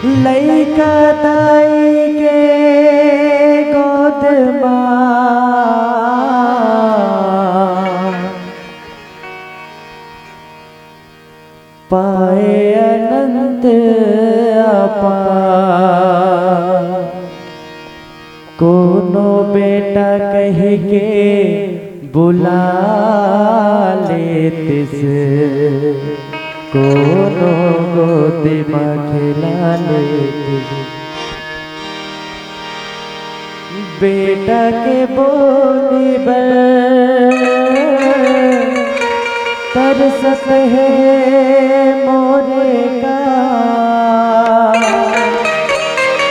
लइका दाई के गोद पाए अनंत अपार। कोनो बेटा कह के बुला लेते से, कोनो गोद में खिला लेते। बेटा के बोली पर तरसत है मोरे का,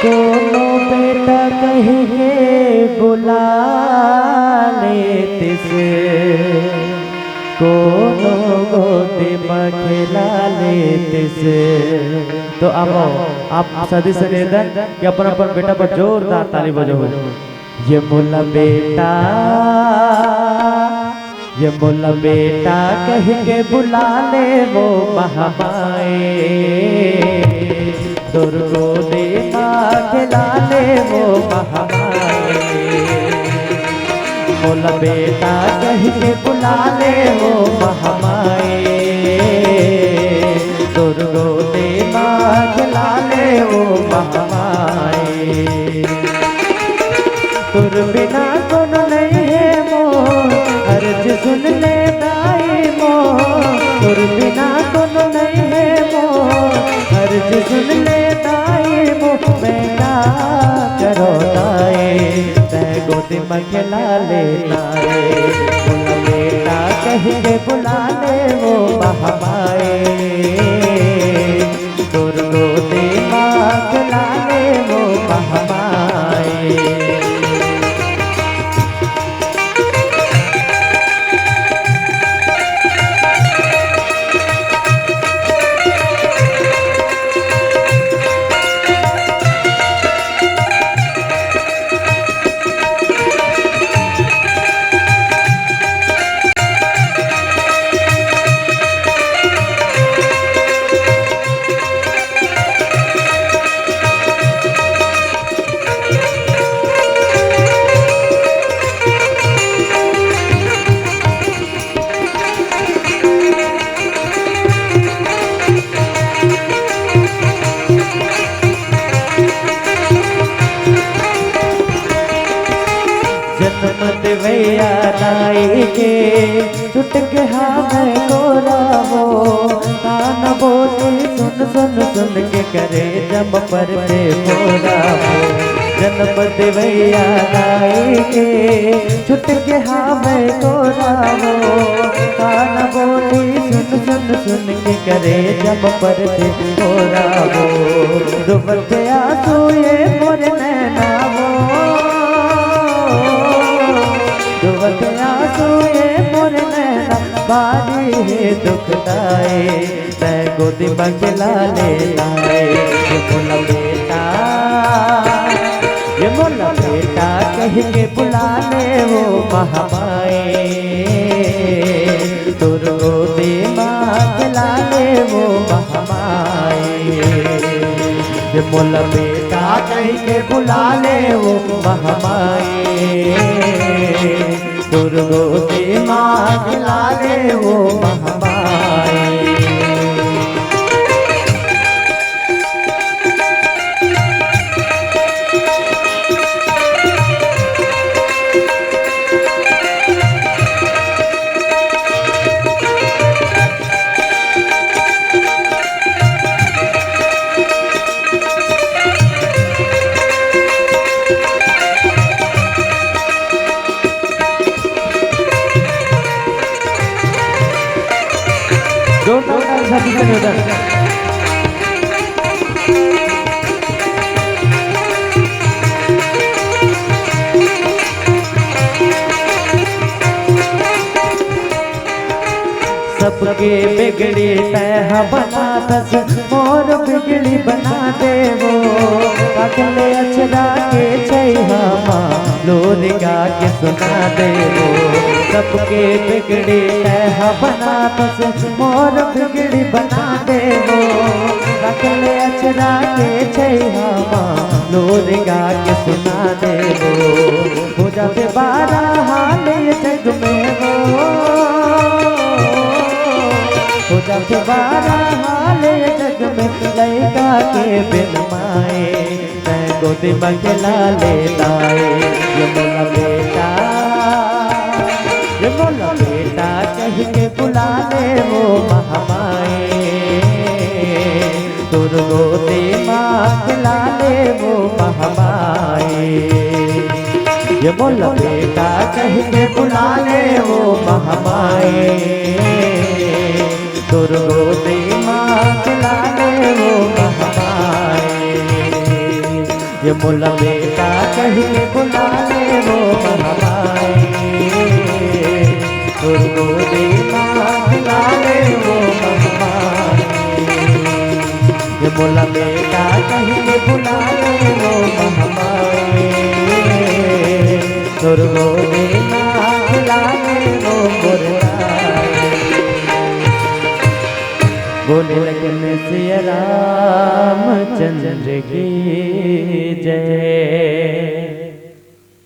कोनो बेटा कह के बुला लेते से, कोनो गोदी में खिला लेते से। तो अब आप सदी से निवेदन कि अपन अपन बेटा पर जोरदार ताली बजाओ। ये मोला बेटा, ये मोला बेटा कह के बुला ले वो महामाए, दुर्गो दे माँ खिला ले वो महामाए। मोला बेटा कह के बुला ले वो महामाए, दुर्गो दे माँ खिला ले वो महामाए। तुर बिना कोनो नहीं है मोर, अर्ज सुन ले दाई मोर। तुर बिना कोनो नहीं है मोर, अर्ज सुन ले दाई मोर। बेटा करो दाई तै गोदी में खिला ले तारे, बोला बेटा कह के बुला ले वो महामाए, तुर गोदी में खिला ले वो महामाए। जन्म देवैया दाई के छुट के हमें गोरावो, कान बोले सुन सुन सुन के करे जब पर पे गोरावो। जन्म देवैया दाई के छुट के हमें गोरावो, कान बोले सुन सुन सुन के करे जब पर पे गोरावो। रुबत आंसू ये मोरे नैनावो, दुबत आंसू ये मोरे नैना बारी है दुखदाए, तै गोदी में खिला ले लाए। ये मोला बेटा, ये मोला बेटा कह के बुला ले वो महामाए, तुर गोदी में खिला ले वो महामाए। ये मोला बेटा कह के बुला ले वो महामाए, दुर्गो दे माँ खिला ले वो महामाए। सबके बिगड़ी तह बना दस, मोर बिगड़ी बना दे वो। अगले अचरा के छैहा लोर गा के सुना दे वो। सबके बिगड़ी तह बना दस, मोर बिगड़ी बना दे वो। अगले अचरा के छैया लोर गा के सुना दे हो जाते बारा हाल जग में हो जाते बारा हाल जग में लड़का के बिन माए मैं गोदी में खिला लेता ये मोला बेटा ये मोला बेटा कह के बुला ले वो महामाए तुर गोदी माँ खिला ले वो महामाए ये मोला बेटा कह के बुला ले वो महामाए तुर गोदी माँ खिला ले वो महामाए ये मोला बेटा कह के बुला ले वो महामाए तुर गोदी माँ खिला ले वो महामाए ये मोला बेटा कह के बुला ले वो महामाए तुर गोदी माँ खिला ले वो मुर्दाए। बोले लगन सिया रामचंद्र की जय।